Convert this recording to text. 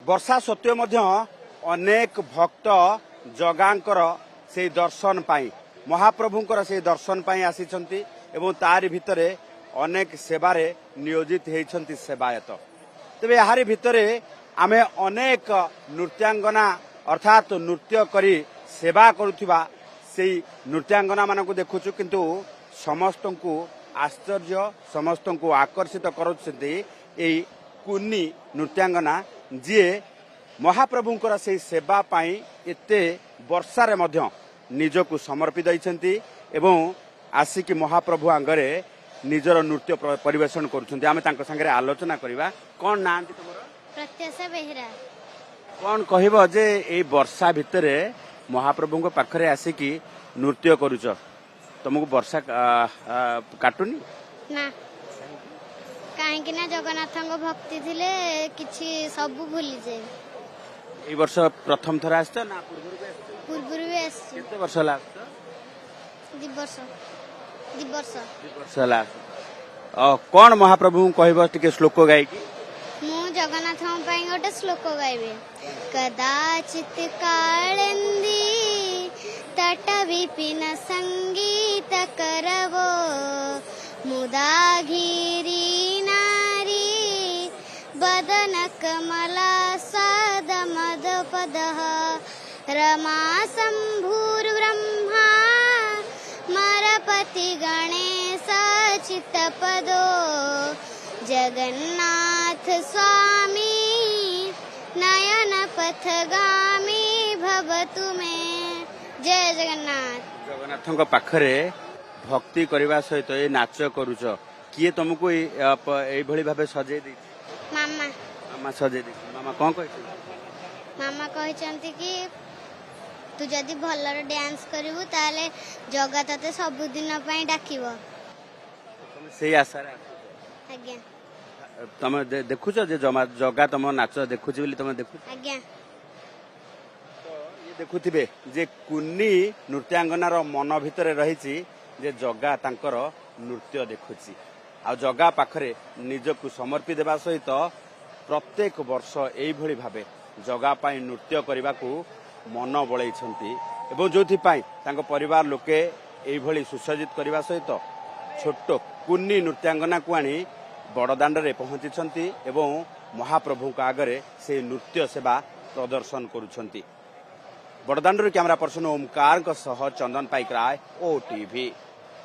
वर्षा सत्वे मध्य अनेक भक्त जगांकर से दर्शन पाई महाप्रभुंकर से दर्शन पाई आसीचंती एवं तारि भितरे अनेक सेवारे नियोजित होती सेवायत तेबे याहारी भितरे आमे अनेक नृत्यांगना अर्थात नृत्य करी सेवा करुथिबा सेई नृत्यांगना मानकु देखुछु किंतु समस्त को आश्चर्य समस्त को आकर्षित करुछंती एई कुन्नी नृत्यांगना जी महाप्रभुंकर से सेवा पाई एते वर्षारे मध्य निजकु समर्पित होइछंती एवं आसिकी महाप्रभु आंगरे निजर नृत्य परिवेषण करुछंती आमे तांको संगे आलोचना करिबा कोन नांती तमरो प्रत्याशा बेहरा कोन कहिबो जे एई वर्षा भितरे महाप्रभुंको पाखरे आसिकी नृत्य करूछ तुमको वर्षा काटुनी ना काहेकि ना जगन्नाथଙ୍କ भक्ति थिले किछि सब भूली जाय ए वर्ष प्रथम थर आछत ना पूर्वरु भी आछी केते वर्ष लागत 2 वर्ष 2 वर्ष 2 वर्ष लाग कोन महाप्रभु कहबो टिके श्लोक गाय की मु जगन्नाथଙ୍କ ପାଇଁ ଗୋଟେ ଶ୍ଲୋକ ଗାଇବେ कदाचित काळंदी तट विपिन संगीत करवो मुदा घिरी नारी बदन कमला साद मद पदः रमा शंभुर्ब्रह्मा मरपति गणेश चित्तपदो जगन्नाथ स्वामी नयन पथगामी भवतु मे जय जगन्नाथ जगन्नाथଙ୍କ पाखरे भक्ति करबा सहित ए नाच करूछ किए तुमको एई भली भाबे सजे दै मामा मामा सजे दै मामा कोन कहै मामा कहचंती कि तू जदी भल्लर डांस करिवु ताले जगा तते सब दिन पई डाकिबो तुम सेई आशा रे आज्ञा तुम देखुछ जे जगा तुम नाच देखुछ बोली तुम देखु आज्ञा ये देखुथिबे जे कुन्नी नृत्यांगनार मन भितरे रहिछि जे जगा तांकर नृत्य देखुछि आ जगा पाखरे निजकु समर्पित देबा सहित प्रत्येक वर्ष एई भली भाबे जगा पाई नृत्य करबाकू मन बळैछंती एवं जोथि पाई तांको परिवार लोके एई भली सुसज्जित करबा सहित छोट कुन्नी नृत्यांगना को आनी बड़दाण्ड रे पहुंची एवं महाप्रभु आगरे से नृत्य सेवा प्रदर्शन करुछंती बड़दाण्ड कैमरा पर्सन ओमकार चंदन पाइक राय OTV।